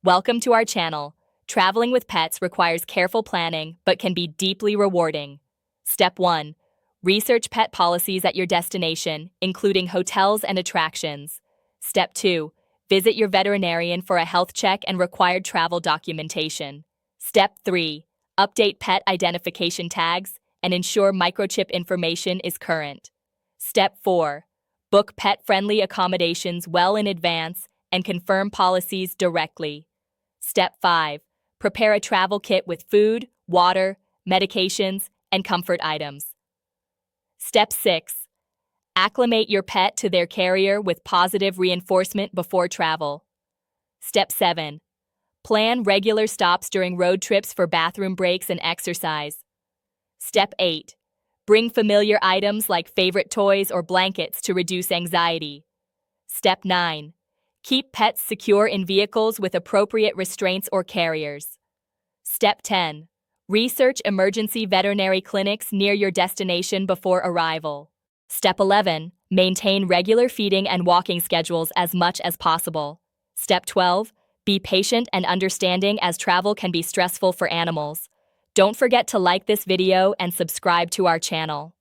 Welcome to our channel. Traveling with pets requires careful planning but can be deeply rewarding. Step 1. Research pet policies at your destination, including hotels and attractions. Step 2. Visit your veterinarian for a health check and required travel documentation. Step 3. Update pet identification tags and ensure microchip information is current. Step 4. Book pet-friendly accommodations well in advance and confirm policies directly. Step 5. Prepare a travel kit with food, water, medications, and comfort items. Step 6. Acclimate your pet to their carrier with positive reinforcement before travel. Step 7. Plan regular stops during road trips for bathroom breaks and exercise. Step 8. Bring familiar items like favorite toys or blankets to reduce anxiety. Step 9. Keep pets secure in vehicles with appropriate restraints or carriers. Step 10. Research emergency veterinary clinics near your destination before arrival. Step 11. Maintain regular feeding and walking schedules as much as possible. Step 12. Be patient and understanding as travel can be stressful for animals. Don't forget to like this video and subscribe to our channel.